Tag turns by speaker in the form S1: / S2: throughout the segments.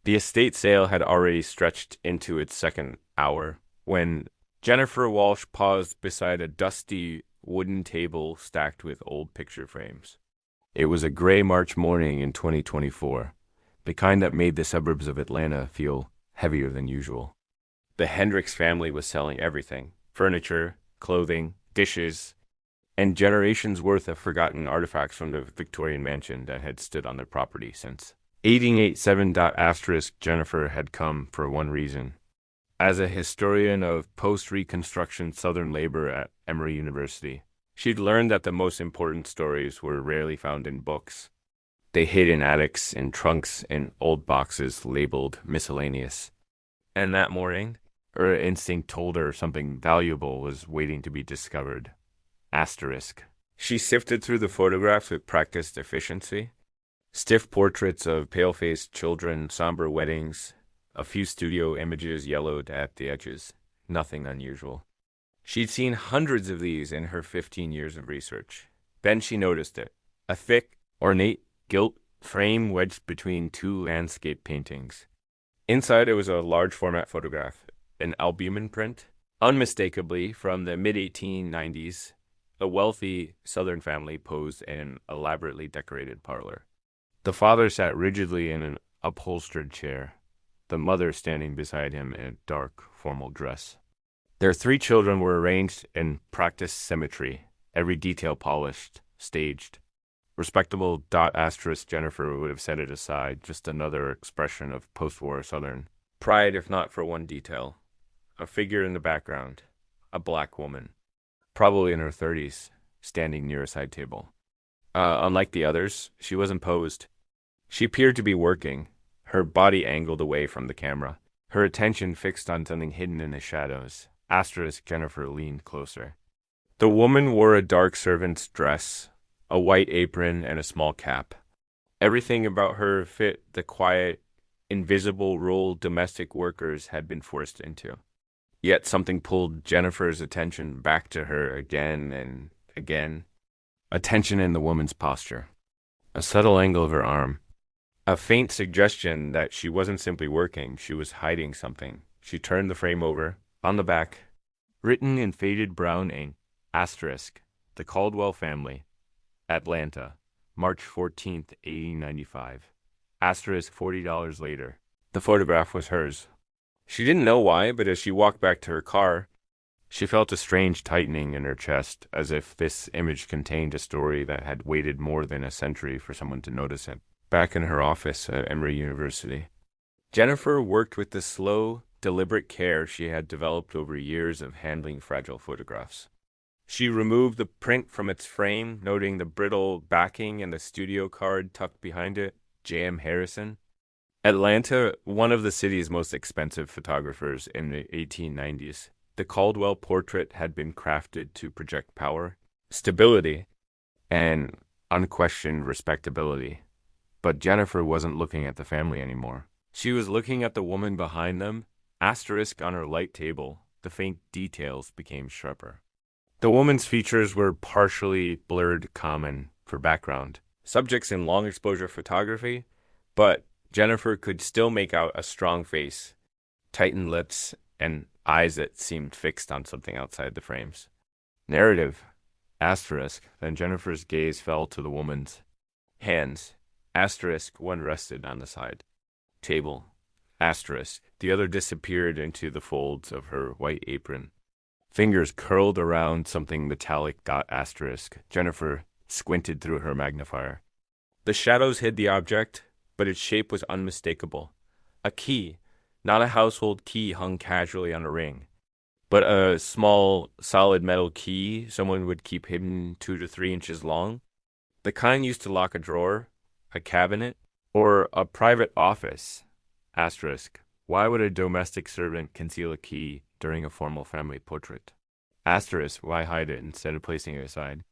S1: The estate sale had already stretched into its second hour when Jennifer Walsh paused beside a dusty wooden table stacked with old picture frames. It was a gray March morning in 2024, the kind that made the suburbs of Atlanta feel heavier than usual. The Hendricks family was selling everything: furniture, clothing, dishes, and generations worth of forgotten artifacts from the Victorian mansion that had stood on their property since 1887. Jennifer had come for one reason. As a historian of post-Reconstruction Southern labor at Emory University, she'd learned that the most important stories were rarely found in books. They hid in attics, in trunks, in old boxes labeled miscellaneous. And that morning, her instinct told her something valuable was waiting to be discovered. Asterisk. She sifted through the photographs with practiced efficiency. Stiff portraits of pale-faced children, somber weddings, a few studio images yellowed at the edges. Nothing unusual. She'd seen hundreds of these in her 15 years of research. Then she noticed it. A thick, ornate, gilt frame wedged between two landscape paintings. Inside it was a large-format photograph, an albumin print, unmistakably from the mid-1890s. A wealthy Southern family posed in an elaborately decorated parlor. The father sat rigidly in an upholstered chair, the mother standing beside him in a dark, formal dress. Their three children were arranged in practiced symmetry, every detail polished, staged. Respectable Jennifer would have set it aside, just another expression of post-war Southern pride, if not for one detail. A figure in the background, a black woman, probably in her 30s, standing near a side table. Unlike the others, she wasn't posed. She appeared to be working, her body angled away from the camera, her attention fixed on something hidden in the shadows. Jennifer leaned closer. The woman wore a dark servant's dress, a white apron, and a small cap. Everything about her fit the quiet, invisible role domestic workers had been forced into. Yet something pulled Jennifer's attention back to her again and again. A tension in the woman's posture, a subtle angle of her arm, a faint suggestion that she wasn't simply working, she was hiding something. She turned the frame over. On the back, written in faded brown ink, asterisk, the Caldwell family, Atlanta, March 14th, 1895. Asterisk $40 later. The photograph was hers. She didn't know why, but as she walked back to her car, she felt a strange tightening in her chest, as if this image contained a story that had waited more than a century for someone to notice it. Back in her office at Emory University, Jennifer worked with the slow, deliberate care she had developed over years of handling fragile photographs. She removed the print from its frame, noting the brittle backing and the studio card tucked behind it, J.M. Harrison. Atlanta, one of the city's most expensive photographers in the 1890s. The Caldwell portrait had been crafted to project power, stability, and unquestioned respectability. But Jennifer wasn't looking at the family anymore. She was looking at the woman behind them. Asterisk on her light table, the faint details became sharper. The woman's features were partially blurred, common for background subjects in long exposure photography, but Jennifer could still make out a strong face, tightened lips, and eyes that seemed fixed on something outside the frames. Narrative, asterisk, then Jennifer's gaze fell to the woman's. Hands, asterisk, one rested on the side. Table, asterisk, the other disappeared into the folds of her white apron. Fingers curled around something metallic, asterisk. Jennifer squinted through her magnifier. The shadows hid the object, but its shape was unmistakable. A key, not a household key hung casually on a ring, but a small, solid metal key someone would keep hidden 2 to 3 inches long. The kind used to lock a drawer, a cabinet, or a private office. Asterisk. Why would a domestic servant conceal a key during a formal family portrait? Asterisk. Why hide it instead of placing it aside?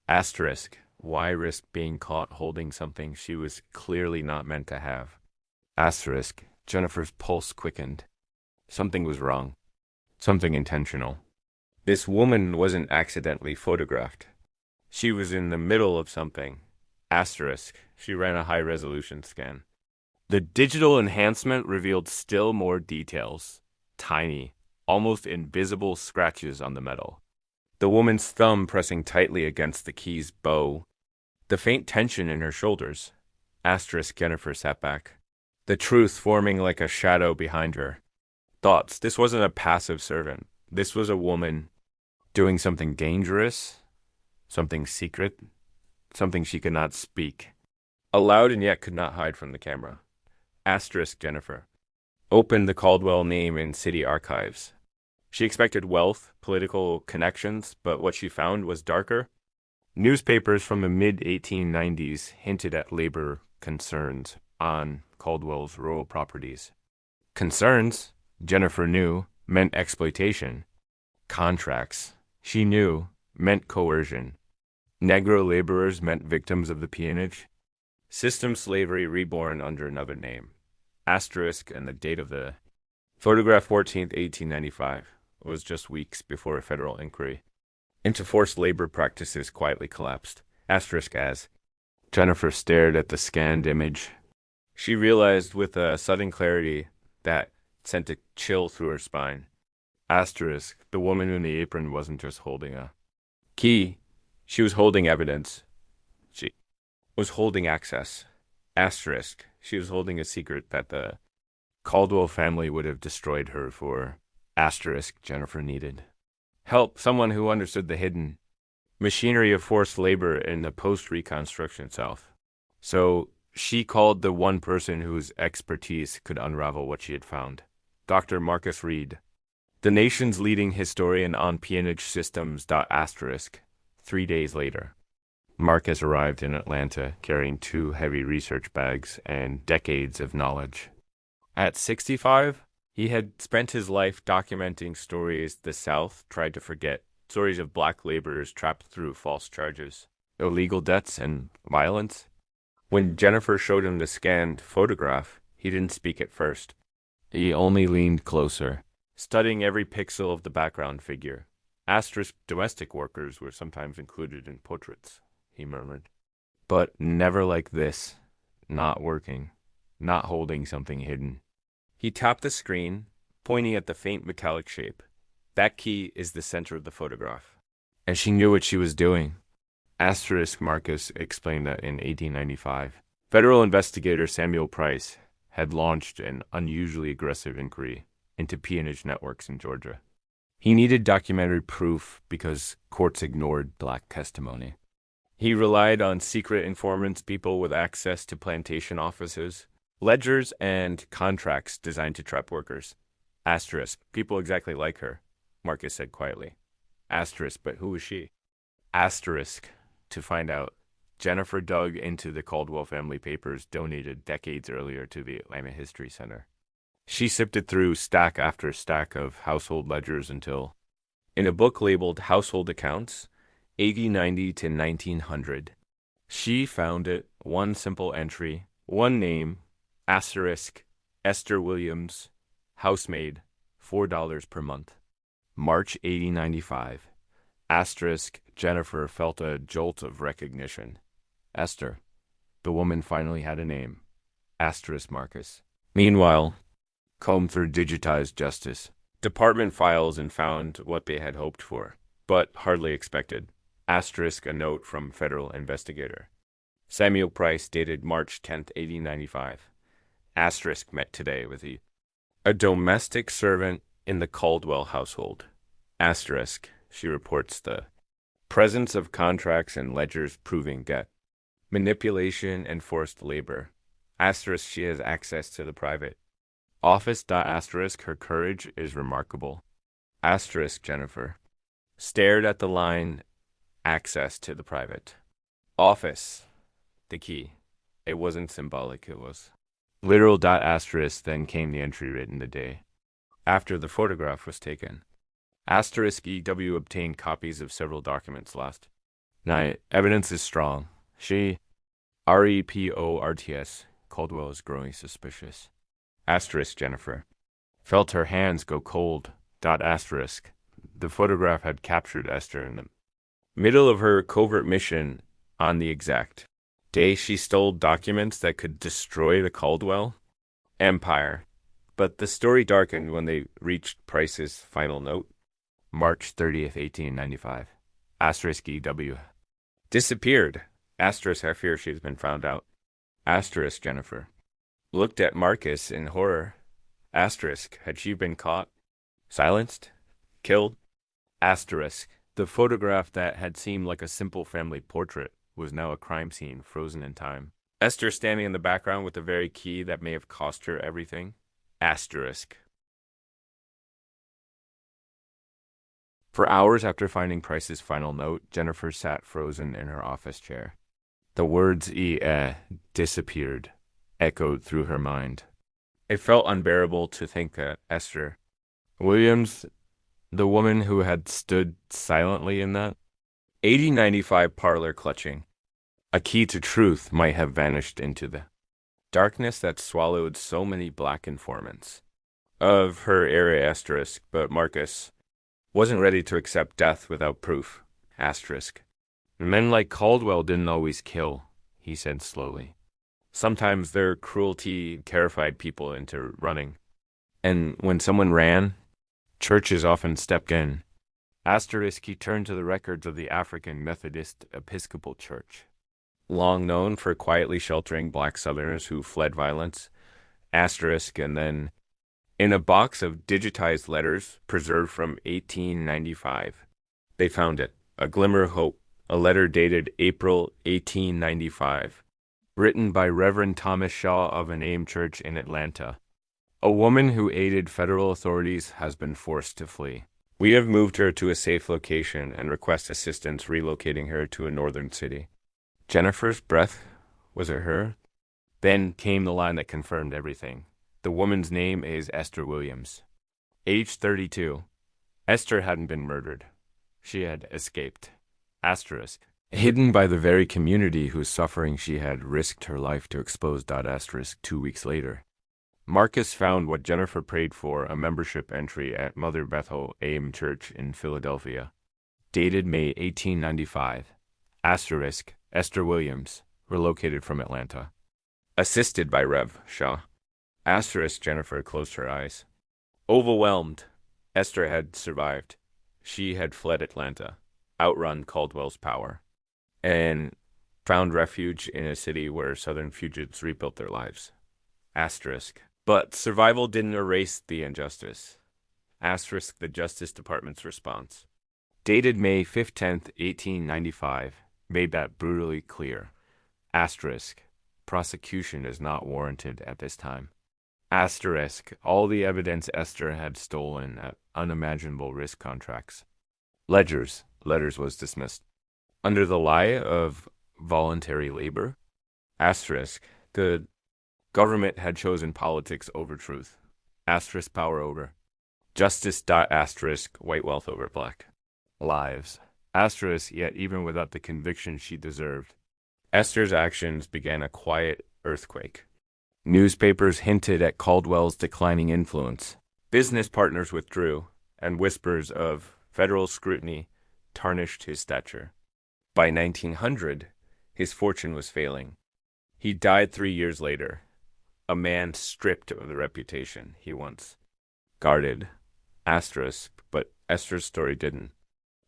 S1: Asterisk. Why risk being caught holding something she was clearly not meant to have? Asterisk. Jennifer's pulse quickened. Something was wrong. Something intentional. This woman wasn't accidentally photographed. She was in the middle of something. Asterisk. She ran a high-resolution scan. The digital enhancement revealed still more details. Tiny, almost invisible scratches on the metal. The woman's thumb pressing tightly against the key's bow. The faint tension in her shoulders. Asterisk Jennifer sat back. The truth forming like a shadow behind her. Thoughts. This wasn't a passive servant. This was a woman doing something dangerous, something secret, something she could not speak. Aloud and yet could not hide from the camera. Asterisk Jennifer. Opened the Caldwell name in city archives. She expected wealth, political connections, but what she found was darker. Newspapers from the mid-1890s hinted at labor concerns on Caldwell's rural properties. Concerns, Jennifer knew, meant exploitation. Contracts, she knew, meant coercion. Negro laborers meant victims of the peonage. System slavery reborn under another name. Asterisk and the date of the photograph 14th, 1895 was just weeks before a federal inquiry into forced labor practices quietly collapsed. Asterisk as Jennifer stared at the scanned image. She realized with a sudden clarity that sent a chill through her spine. Asterisk, the woman in the apron wasn't just holding a key. She was holding evidence. She was holding access. Asterisk, she was holding a secret that the Caldwell family would have destroyed her for. Asterisk, Jennifer needed help, someone who understood the hidden machinery of forced labor in the post-Reconstruction South. So she called the one person whose expertise could unravel what she had found, Dr. Marcus Reed, the nation's leading historian on peonage systems. Asterisk, 3 days later. Marcus arrived in Atlanta carrying 2 heavy research bags and decades of knowledge. At 65, he had spent his life documenting stories the South tried to forget, stories of black laborers trapped through false charges, illegal debts, and violence. When Jennifer showed him the scanned photograph, he didn't speak at first. He only leaned closer, studying every pixel of the background figure. Asterisk domestic workers were sometimes included in portraits, he murmured. But never like this, not working, not holding something hidden. He tapped the screen, pointing at the faint metallic shape. That key is the center of the photograph. And she knew what she was doing. Asterisk Marcus explained that in 1895, federal investigator Samuel Price had launched an unusually aggressive inquiry into peonage networks in Georgia. He needed documentary proof because courts ignored black testimony. He relied on secret informants, people with access to plantation offices, ledgers, and contracts designed to trap workers. Asterisk, people exactly like her, Marcus said quietly. Asterisk, but who was she? Asterisk, to find out, Jennifer dug into the Caldwell family papers donated decades earlier to the Atlanta History Center. She sifted through stack after stack of household ledgers until, in a book labeled Household Accounts, 1890 to 1900, she found it, one simple entry, one name, asterisk, Esther Williams, housemaid, $4 per month. March 1895. Asterisk, Jennifer felt a jolt of recognition. Esther. The woman finally had a name. Asterisk Marcus. Meanwhile, combed through digitized justice, department files, and found what they had hoped for, but hardly expected. Asterisk, a note from federal investigator. Samuel Price, dated March 10th, 1895. Asterisk met today with a domestic servant in the Caldwell household. Asterisk, she reports the presence of contracts and ledgers proving debt, manipulation, and forced labor. Asterisk, she has access to the private office. Asterisk, her courage is remarkable. Asterisk, Jennifer stared at the line, access to the private office, the key. It wasn't symbolic, it was literal. Asterisk, then came the entry written the day after the photograph was taken. Asterisk, EW obtained copies of several documents last night. Evidence is strong. She, REPORTS, Caldwell is growing suspicious. Asterisk, Jennifer felt her hands go cold. Asterisk, the photograph had captured Esther in the middle of her covert mission on the exact Day she stole documents that could destroy the Caldwell Empire. But the story darkened when they reached Price's final note, March 30th, 1895. Asterisk EW. Disappeared. Asterisk, I fear she's been found out. Asterisk Jennifer. Looked at Marcus in horror. Asterisk, had she been caught? Silenced? Killed? Asterisk. The photograph that had seemed like a simple family portrait was now a crime scene frozen in time. Esther standing in the background with the very key that may have cost her everything. Asterisk. For hours after finding Price's final note, Jennifer sat frozen in her office chair. The words disappeared echoed through her mind. It felt unbearable to think that Esther Williams, the woman who had stood silently in that 1895 parlor clutching a key to truth, might have vanished into the darkness that swallowed so many black informants of her era. Asterisk, but Marcus wasn't ready to accept death without proof. Asterisk. Men like Caldwell didn't always kill, he said slowly. Sometimes their cruelty terrified people into running. And when someone ran, churches often stepped in. Asterisk, he turned to the records of the African Methodist Episcopal Church, long known for quietly sheltering black Southerners who fled violence. Asterisk, and then in a box of digitized letters preserved from 1895, they found it, a glimmer of hope, a letter dated April 1895, written by Reverend Thomas Shaw of an AIM church in Atlanta. A woman who aided federal authorities has been forced to flee. We have moved her to a safe location and request assistance relocating her to a northern city. Jennifer's breath, was it her? Then came the line that confirmed everything. The woman's name is Esther Williams. Age 32. Esther hadn't been murdered. She had escaped. Asterisk. Hidden by the very community whose suffering she had risked her life to expose. Asterisk 2 weeks later. Marcus found what Jennifer prayed for, a membership entry at Mother Bethel AIM Church in Philadelphia, dated May 1895. Asterisk. Esther Williams, relocated from Atlanta. Assisted by Rev. Shaw. Asterisk. Jennifer closed her eyes. Overwhelmed. Esther had survived. She had fled Atlanta, outrun Caldwell's power, and found refuge in a city where Southern fugitives rebuilt their lives. Asterisk. But survival didn't erase the injustice. Asterisk. The Justice Department's response, dated May 10th, 1895, made that brutally clear. Asterisk. Prosecution is not warranted at this time. Asterisk. All the evidence Esther had stolen at unimaginable risk contracts. Letters was dismissed. Under the lie of voluntary labor. Asterisk. The government had chosen politics over truth. Asterisk. Power over justice. Asterisk. White wealth over black lives. Asterisk. Yet even without the conviction she deserved, Esther's actions began a quiet earthquake. Newspapers hinted at Caldwell's declining influence. Business partners withdrew, and whispers of federal scrutiny tarnished his stature. By 1900, his fortune was failing. He died 3 years later, a man stripped of the reputation he once guarded. Asterisk, but Esther's story didn't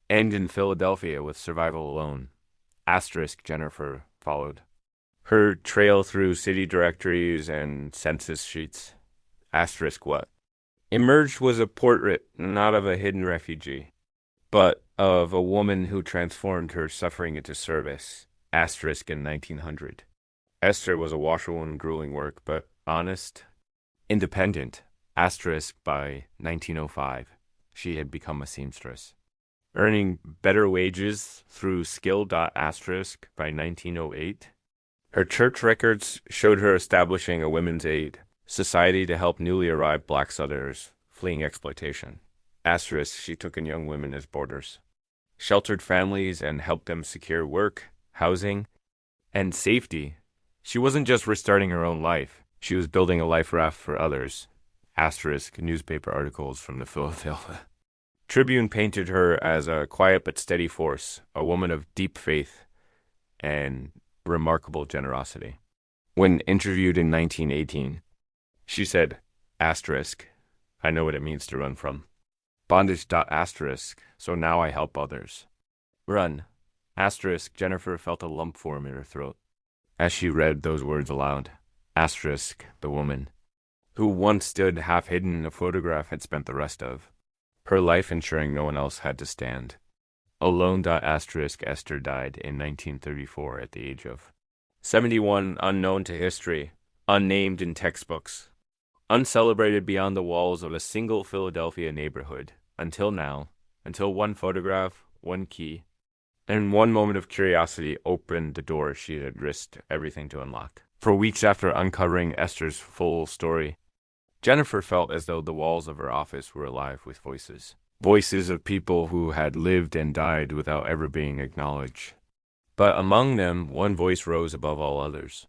S1: end in Philadelphia with survival alone. Asterisk. Jennifer followed. Her trail through city directories and census sheets. Asterisk. What emerged was a portrait not of a hidden refugee, but of a woman who transformed her suffering into service. Asterisk. In 1900. Esther was a washerwoman, grueling work, but honest, independent. Asterisk. By 1905, she had become a seamstress, earning better wages through skill. Asterisk. By 1908, her church records showed her establishing a women's aid society to help newly arrived black Southerners fleeing exploitation. Asterisk. She took in young women as boarders, sheltered families, and helped them secure work, housing, and safety. She wasn't just restarting her own life. She was building a life raft for others. Asterisk. Newspaper articles from the Philadelphia Tribune painted her as a quiet but steady force, a woman of deep faith and remarkable generosity. When interviewed in 1918, she said, asterisk, I know what it means to run from. Bondage. Asterisk, so now I help others. Run. Asterisk, Jennifer felt a lump form in her throat as she read those words aloud. Asterisk, the woman, who once stood half hidden in a photograph, had spent the rest of her life ensuring no one else had to stand alone. Asterisk, Esther died in 1934 at the age of 71, unknown to history, unnamed in textbooks, uncelebrated beyond the walls of a single Philadelphia neighborhood, until now, until one photograph, one key, and one moment of curiosity opened the door she had risked everything to unlock. For weeks after uncovering Esther's full story, Jennifer felt as though the walls of her office were alive with voices. Voices of people who had lived and died without ever being acknowledged. But among them, one voice rose above all others.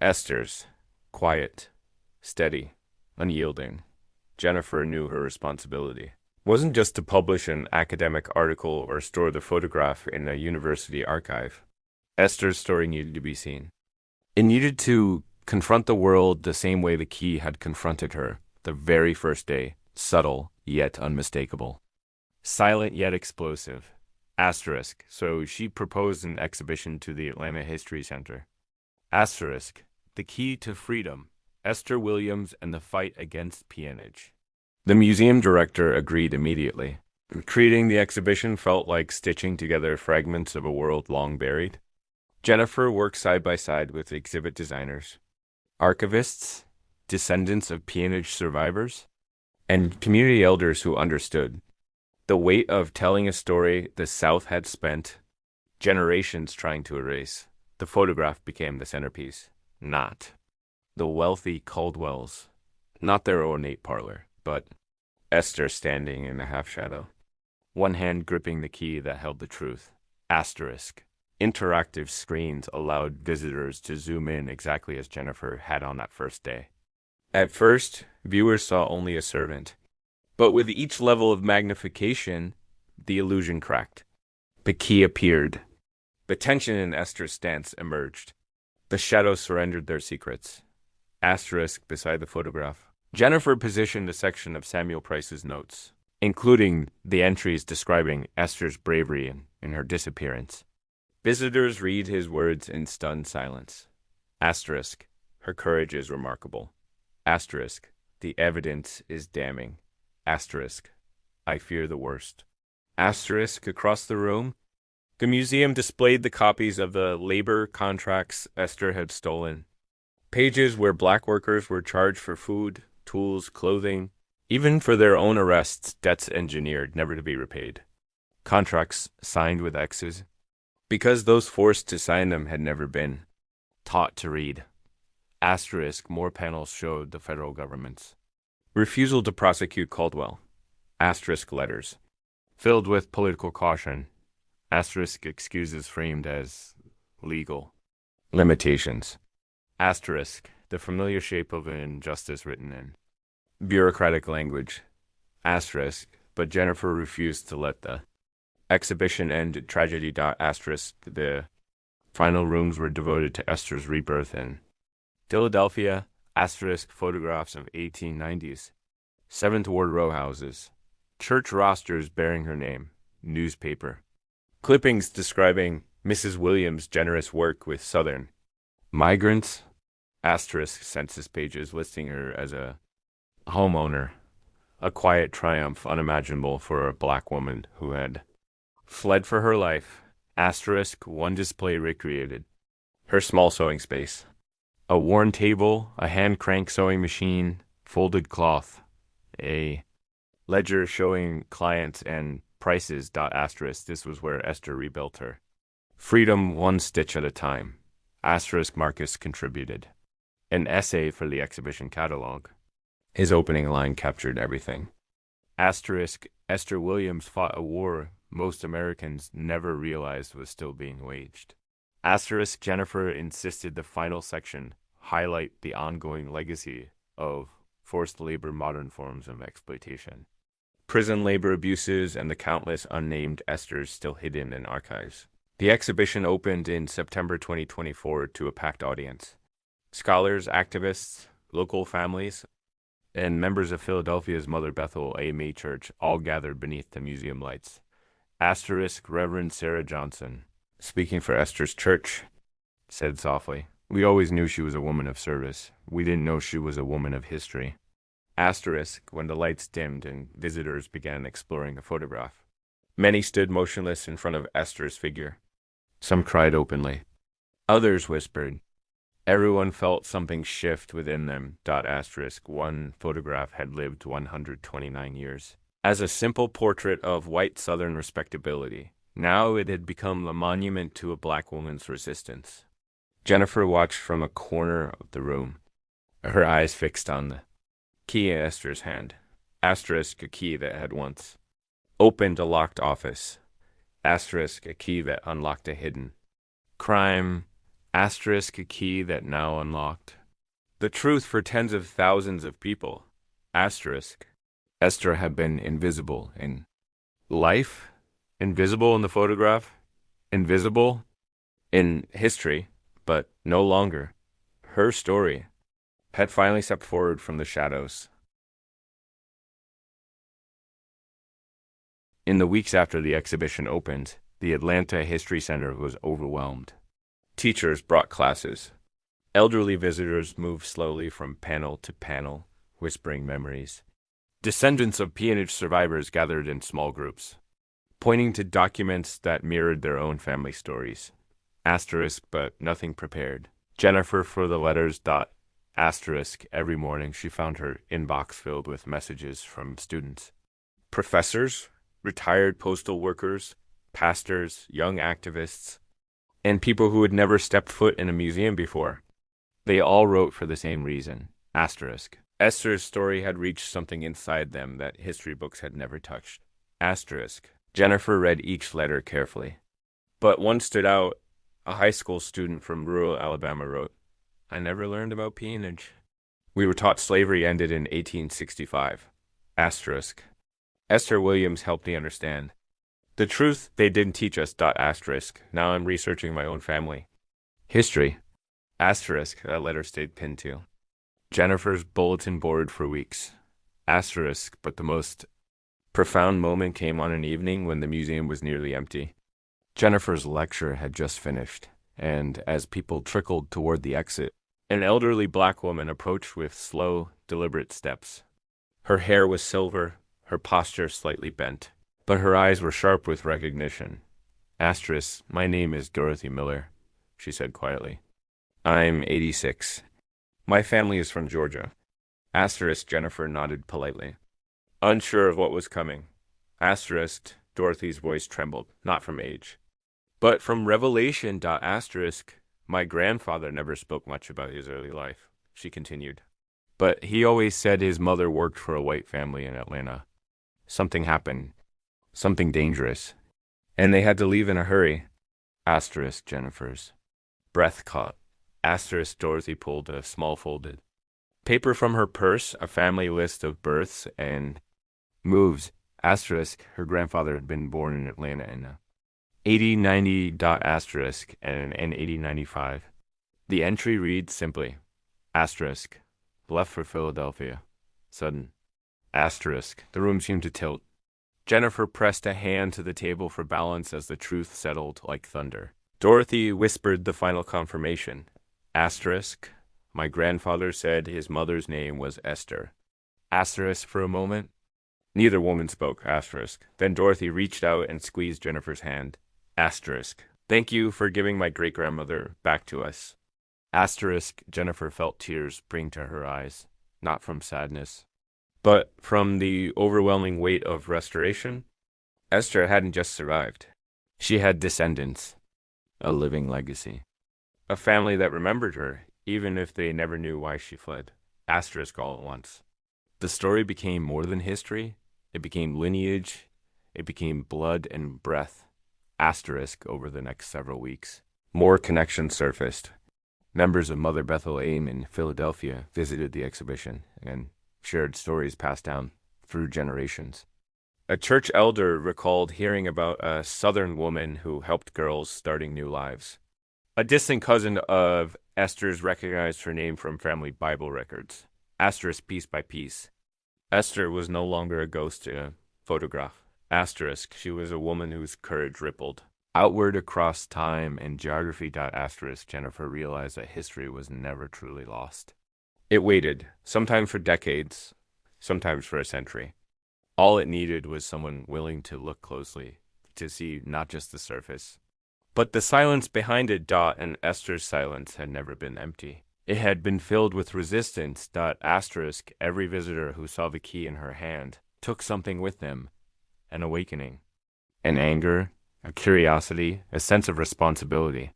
S1: Esther's. Quiet, steady, unyielding. Jennifer knew her responsibility wasn't just to publish an academic article or store the photograph in a university archive. Esther's story needed to be seen. It needed to confront the world the same way the key had confronted her the very first day, subtle yet unmistakable, silent yet explosive. Asterisk, so she proposed an exhibition to the Atlanta History Center. Asterisk, the key to freedom, Esther Williams and the fight against peonage. The museum director agreed immediately. Creating the exhibition felt like stitching together fragments of a world long buried. Jennifer worked side by side with exhibit designers, archivists, descendants of peonage survivors, and community elders who understood the weight of telling a story the South had spent generations trying to erase. The photograph became the centerpiece, not the wealthy Caldwells, not their ornate parlor, but Esther standing in the half-shadow, one hand gripping the key that held the truth. Asterisk. Interactive screens allowed visitors to zoom in exactly as Jennifer had on that first day. At first, viewers saw only a servant, but with each level of magnification, the illusion cracked. The key appeared. The tension in Esther's stance emerged. The shadows surrendered their secrets. Asterisk beside the photograph. Jennifer positioned a section of Samuel Price's notes, including the entries describing Esther's bravery in her disappearance. Visitors read his words in stunned silence. Asterisk, her courage is remarkable. Asterisk, the evidence is damning. Asterisk, I fear the worst. Asterisk, across the room, the museum displayed the copies of the labor contracts Esther had stolen. Pages where black workers were charged for food, tools, clothing, even for their own arrests, debts engineered, never to be repaid. Contracts signed with X's, because those forced to sign them had never been taught to read. Asterisk, more panels showed the federal government's refusal to prosecute Caldwell. Asterisk letters, filled with political caution. Asterisk excuses framed as legal limitations. Asterisk, the familiar shape of an injustice written in bureaucratic language. Asterisk, but Jennifer refused to let the exhibition end tragedy. Asterisk, the final rooms were devoted to Esther's rebirth in Philadelphia. Asterisk, photographs of 1890s, Seventh Ward row houses, church rosters bearing her name, newspaper, clippings describing Mrs. Williams' generous work with Southern migrants. Asterisk, census pages listing her as a homeowner, a quiet triumph unimaginable for a black woman who had fled for her life. Asterisk, one display recreated her small sewing space. A worn table, a hand-crank sewing machine, folded cloth, a ledger showing clients and prices. Asterisk, this was where Esther rebuilt her freedom one stitch at a time. Asterisk, Marcus contributed an essay for the exhibition catalog. His opening line captured everything. Asterisk, Esther Williams fought a war most Americans never realized was still being waged. Asterisk, Jennifer insisted the final section highlight the ongoing legacy of forced labor, modern forms of exploitation, prison labor abuses, and the countless unnamed Esthers still hidden in archives. The exhibition opened in September 2024 to a packed audience. Scholars, activists, local families, and members of Philadelphia's Mother Bethel AME Church all gathered beneath the museum lights. Asterisk Reverend Sarah Johnson, speaking for Esther's church, said softly, "We always knew she was a woman of service. We didn't know she was a woman of history." Asterisk when the lights dimmed and visitors began exploring a photograph. Many stood motionless in front of Esther's figure. Some cried openly. Others whispered. Everyone felt something shift within them. Asterisk one photograph had lived 129 years. As a simple portrait of white Southern respectability, now it had become a monument to a black woman's resistance. Jennifer watched from a corner of the room, her eyes fixed on the key in Esther's hand. Asterisk a key that had once opened a locked office. Asterisk a key that unlocked a hidden crime. Asterisk a key that now unlocked the truth for tens of thousands of people. Asterisk. Esther had been invisible in life, invisible in the photograph, invisible in history, but no longer. Her story had finally stepped forward from the shadows. In the weeks after the exhibition opened, the Atlanta History Center was overwhelmed. Teachers brought classes. Elderly visitors moved slowly from panel to panel, whispering memories. Descendants of peonage survivors gathered in small groups, pointing to documents that mirrored their own family stories. Asterisk, but nothing prepared. Jennifer for the letters. Asterisk, every morning she found her inbox filled with messages from students. Professors, retired postal workers, pastors, young activists, and people who had never stepped foot in a museum before. They all wrote for the same reason. Asterisk. Esther's story had reached something inside them that history books had never touched. Asterisk. Jennifer read each letter carefully. But one stood out. A high school student from rural Alabama wrote, "I never learned about peonage. We were taught slavery ended in 1865. Asterisk. Esther Williams helped me understand. The truth they didn't teach us. Asterisk. Now I'm researching my own family. History. Asterisk. That letter stayed pinned to Jennifer's bulletin board for weeks. Asterisk. But the most profound moment came on an evening when the museum was nearly empty. Jennifer's lecture had just finished, and as people trickled toward the exit, an elderly black woman approached with slow, deliberate steps. Her hair was silver, her posture slightly bent, but her eyes were sharp with recognition. Asterisk, my name is Dorothy Miller, she said quietly. I'm 86. My family is from Georgia. Asterisk, Jennifer nodded politely, unsure of what was coming. Asterisk, Dorothy's voice trembled, not from age, but from revelation. Asterisk, my grandfather never spoke much about his early life, she continued. But he always said his mother worked for a white family in Atlanta. Something happened, something dangerous, and they had to leave in a hurry. Asterisk, Jennifer's breath caught. Asterisk, Dorothy pulled a small folded paper from her purse, a family list of births and moves. Asterisk, her grandfather had been born in Atlanta in 8090. Asterisk, and in 8095. The entry reads simply, asterisk, left for Philadelphia. Sudden. Asterisk. The room seemed to tilt. Jennifer pressed a hand to the table for balance as the truth settled like thunder. Dorothy whispered the final confirmation. Asterisk. My grandfather said his mother's name was Esther. Asterisk for a moment. Neither woman spoke. Asterisk. Then Dorothy reached out and squeezed Jennifer's hand. Asterisk. Thank you for giving my great-grandmother back to us. Asterisk. Jennifer felt tears spring to her eyes, not from sadness, but from the overwhelming weight of restoration. Esther hadn't just survived. She had descendants, a living legacy, a family that remembered her, even if they never knew why she fled. Asterisk all at once. The story became more than history. It became lineage. It became blood and breath. Asterisk over the next several weeks. More connections surfaced. Members of Mother Bethel AIM in Philadelphia visited the exhibition and shared stories passed down through generations. A church elder recalled hearing about a Southern woman who helped girls starting new lives. A distant cousin of Esther's recognized her name from family Bible records. Asterisk piece by piece. Esther was no longer a ghost in a photograph. Asterisk, she was a woman whose courage rippled. Outward across time and geography. Asterisk, Jennifer realized that history was never truly lost. It waited, sometimes for decades, sometimes for a century. All it needed was someone willing to look closely, to see not just the surface. But the silence behind it. And Esther's silence had never been empty. It had been filled with resistance. Asterisk, every visitor who saw the key in her hand took something with them, an awakening, an anger, a curiosity, a sense of responsibility.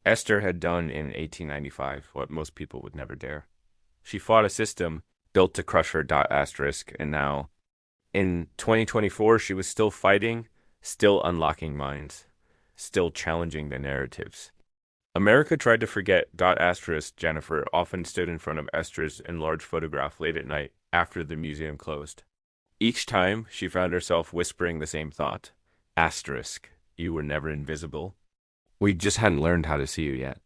S1: Esther had done in 1895 what most people would never dare. She fought a system built to crush her. Asterisk, and now, in 2024, she was still fighting, still unlocking minds, still challenging the narratives. America tried to forget. Asterisk, Jennifer often stood in front of Esther's enlarged photograph late at night after the museum closed. Each time, she found herself whispering the same thought. Asterisk, you were never invisible. We just hadn't learned how to see you yet.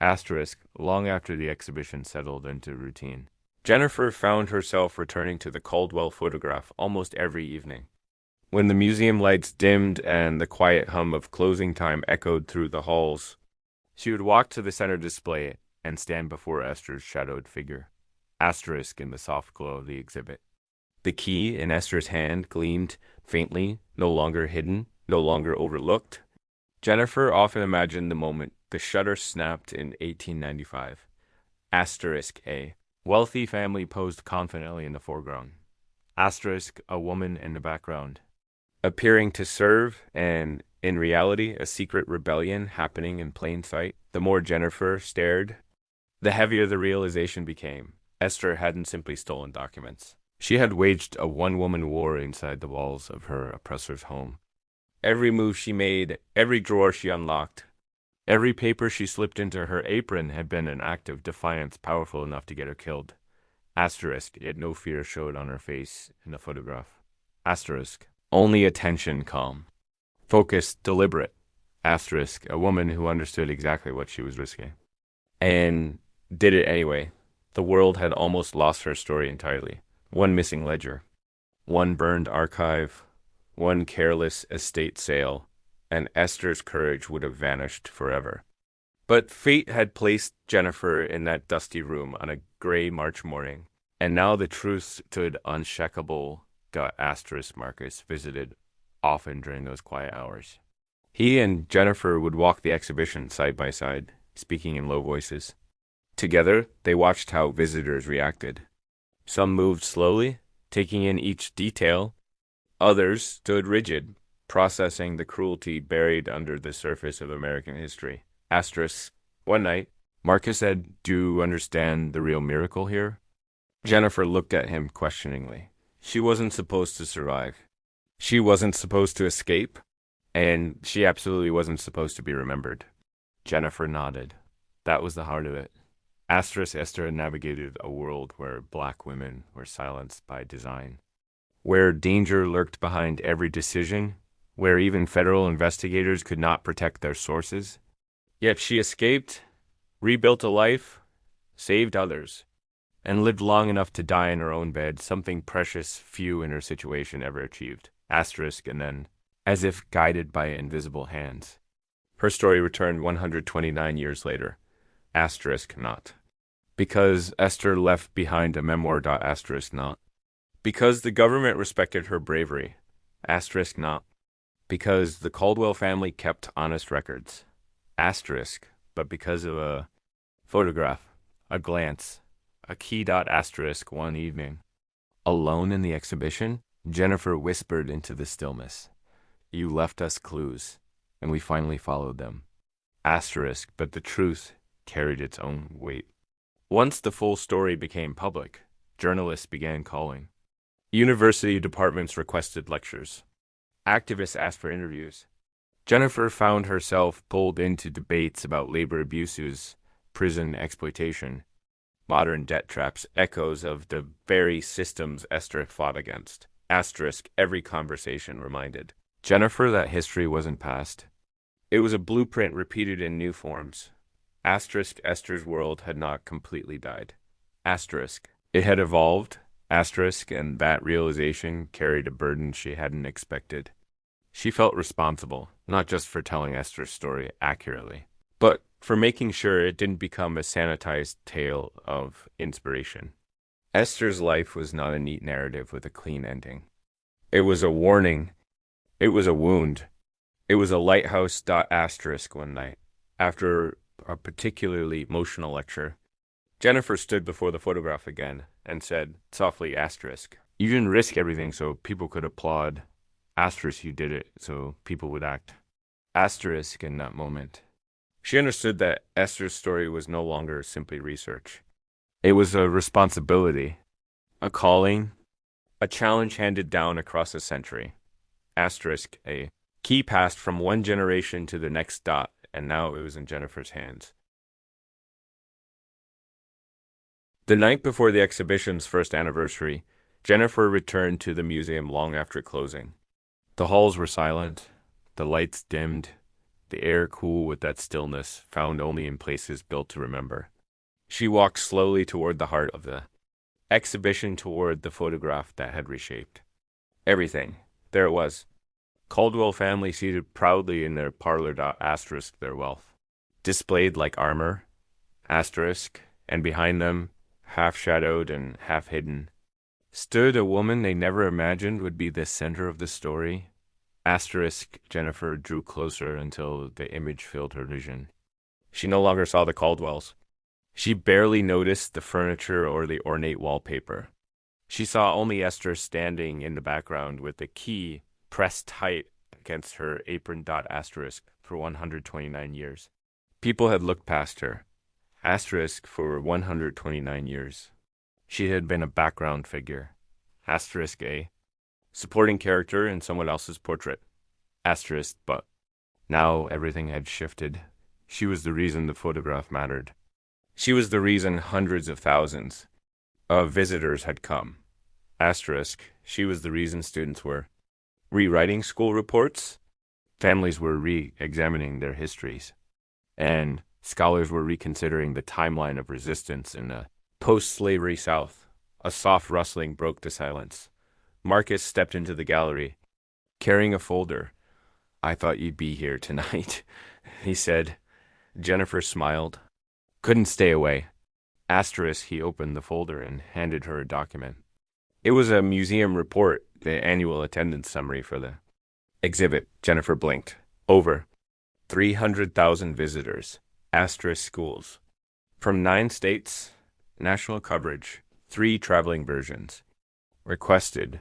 S1: Asterisk, long after the exhibition settled into routine. Jennifer found herself returning to the Caldwell photograph almost every evening. When the museum lights dimmed and the quiet hum of closing time echoed through the halls, she would walk to the center display and stand before Esther's shadowed figure. Asterisk in the soft glow of the exhibit. The key in Esther's hand gleamed faintly, no longer hidden, no longer overlooked. Jennifer often imagined the moment the shutter snapped in 1895. Asterisk A. Wealthy family posed confidently in the foreground. Asterisk, a woman in the background, appearing to serve, and in reality, a secret rebellion happening in plain sight. The more Jennifer stared, the heavier the realization became. Esther hadn't simply stolen documents. She had waged a one-woman war inside the walls of her oppressor's home. Every move she made, every drawer she unlocked, every paper she slipped into her apron had been an act of defiance powerful enough to get her killed. Asterisk, yet no fear showed on her face in the photograph. Asterisk, only attention calm. Focused, deliberate. Asterisk, a woman who understood exactly what she was risking. And did it anyway. The world had almost lost her story entirely. One missing ledger. One burned archive. One careless estate sale. And Esther's courage would have vanished forever. But fate had placed Jennifer in that dusty room on a gray March morning, and now the truth stood unshakable. Asterisk Marcus visited often during those quiet hours. He and Jennifer would walk the exhibition side by side, speaking in low voices. Together, they watched how visitors reacted. Some moved slowly, taking in each detail. Others stood rigid, processing the cruelty buried under the surface of American history. Asterisk, one night, Marcus said, "Do you understand the real miracle here?" Jennifer looked at him questioningly. She wasn't supposed to survive. She wasn't supposed to escape, and she absolutely wasn't supposed to be remembered. Jennifer nodded. That was the heart of it. Asterisk Esther navigated a world where black women were silenced by design, where danger lurked behind every decision, where even federal investigators could not protect their sources. Yet she escaped, rebuilt a life, saved others, and lived long enough to die in her own bed, something precious few in her situation ever achieved. Asterisk, and then, as if guided by invisible hands, her story returned 129 years later. Asterisk not. Because Esther left behind a memoir. Asterisk not. Because the government respected her bravery. Asterisk not. Because the Caldwell family kept honest records. Asterisk, but because of a photograph, a glance, a key. Asterisk one evening. Alone in the exhibition, Jennifer whispered into the stillness, "You left us clues, and we finally followed them." Asterisk, but the truth carried its own weight. Once the full story became public, journalists began calling. University departments requested lectures. Activists asked for interviews. Jennifer found herself pulled into debates about labor abuses, prison exploitation, modern debt traps, echoes of the very systems Esther fought against. Asterisk, every conversation reminded Jennifer that history wasn't past. It was a blueprint repeated in new forms. Asterisk, Esther's world had not completely died. Asterisk, it had evolved. Asterisk, and that realization carried a burden she hadn't expected. She felt responsible, not just for telling Esther's story accurately, but for making sure it didn't become a sanitized tale of inspiration. Esther's life was not a neat narrative with a clean ending. It was a warning. It was a wound. It was a lighthouse dot asterisk one night. After a particularly emotional lecture, Jennifer stood before the photograph again and said, softly, asterisk, "You didn't risk everything so people could applaud. Asterisk, you did it so people would act." Asterisk in that moment. She understood that Esther's story was no longer simply research. It was a responsibility, a calling, a challenge handed down across a century. Asterisk, a key passed from one generation to the next dot, and now it was in Jennifer's hands. The night before the exhibition's first anniversary, Jennifer returned to the museum long after closing. The halls were silent, the lights dimmed, the air cool with that stillness found only in places built to remember. She walked slowly toward the heart of the exhibition, toward the photograph that had reshaped everything. There it was. Caldwell family seated proudly in their parlor dot asterisk their wealth. Displayed like armor, asterisk, and behind them, half-shadowed and half-hidden, stood a woman they never imagined would be the center of the story. Asterisk, Jennifer drew closer until the image filled her vision. She no longer saw the Caldwells. She barely noticed the furniture or the ornate wallpaper. She saw only Esther standing in the background with the key pressed tight against her apron dot asterisk for 129 years. People had looked past her. Asterisk for 129 years. She had been a background figure. Asterisk a supporting character in someone else's portrait. Asterisk, but now everything had shifted. She was the reason the photograph mattered. She was the reason hundreds of thousands of visitors had come. Asterisk, she was the reason students were rewriting school reports, families were re-examining their histories, and scholars were reconsidering the timeline of resistance in a post-slavery South. A soft rustling broke the silence. Marcus stepped into the gallery, carrying a folder. "I thought you'd be here tonight," he said. Jennifer smiled. Couldn't stay away. Asterisk, he opened the folder and handed her a document. It was a museum report, the annual attendance summary for the exhibit. Jennifer blinked. Over 300,000 visitors. Asterisk schools. From 9 states, national coverage, 3 traveling versions. Requested.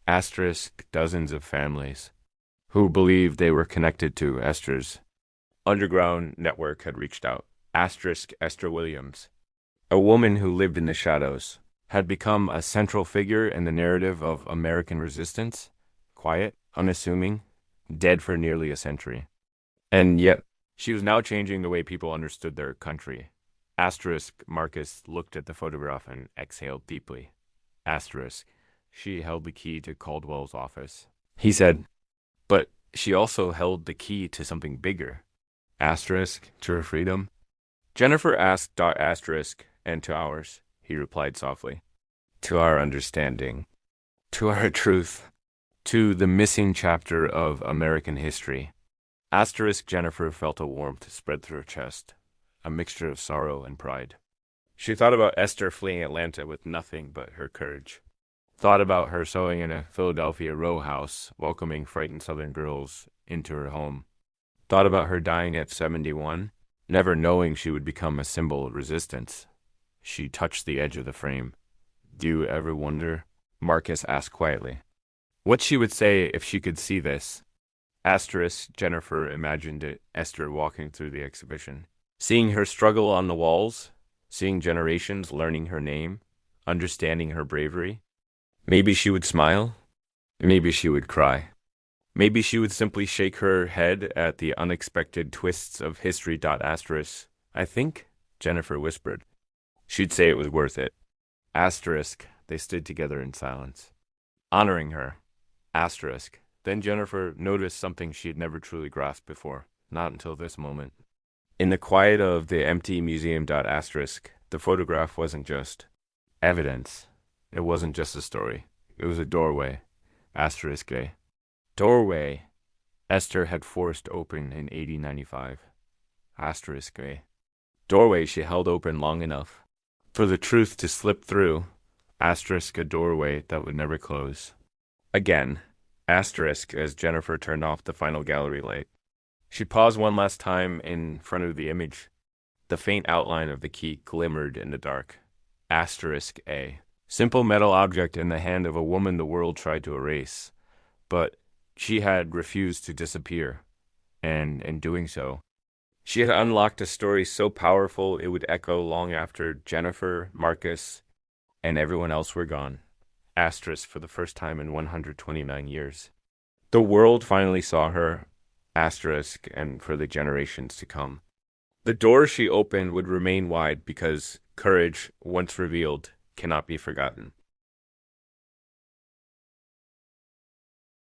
S1: Asterisk, dozens of families who believed they were connected to Esther's underground network had reached out. Asterisk, Esther Williams, a woman who lived in the shadows, had become a central figure in the narrative of American resistance, quiet, unassuming, dead for nearly a century. And yet, she was now changing the way people understood their country. Asterisk, Marcus looked at the photograph and exhaled deeply. Asterisk, she held the key to Caldwell's office. He said, but she also held the key to something bigger. Asterisk, to her freedom. Jennifer asked dot asterisk, and to ours, he replied softly. To our understanding. To our truth. To the missing chapter of American history. Asterisk, Jennifer felt a warmth spread through her chest, a mixture of sorrow and pride. She thought about Esther fleeing Atlanta with nothing but her courage. Thought about her sewing in a Philadelphia row house, welcoming frightened Southern girls into her home. Thought about her dying at 71, never knowing she would become a symbol of resistance. She touched the edge of the frame. Do you ever wonder? Marcus asked quietly. What she would say if she could see this. Asterisk, Jennifer imagined it, Esther walking through the exhibition. Seeing her struggle on the walls, seeing generations learning her name, understanding her bravery. Maybe she would smile. Maybe she would cry. Maybe she would simply shake her head at the unexpected twists of history. Asterisk. I think, Jennifer whispered. She'd say it was worth it. Asterisk. They stood together in silence. honoring her. Asterisk. Then Jennifer noticed something she had never truly grasped before, not until this moment. In the quiet of the empty museum. Asterisk, the photograph wasn't just evidence. It wasn't just a story. It was a doorway. Asterisk A. Doorway Esther had forced open in 1895. Asterisk A. Doorway she held open long enough for the truth to slip through. Asterisk a doorway that would never close. Again. Asterisk as Jennifer turned off the final gallery light. She paused one last time in front of the image. The faint outline of the key glimmered in the dark. Asterisk A. Simple metal object in the hand of a woman the world tried to erase. But she had refused to disappear. And in doing so, she had unlocked a story so powerful it would echo long after Jennifer, Marcus, and everyone else were gone. Asterisk for the first time in 129 years. The world finally saw her. Asterisk and for the generations to come. The door she opened would remain wide because courage, once revealed, cannot be forgotten.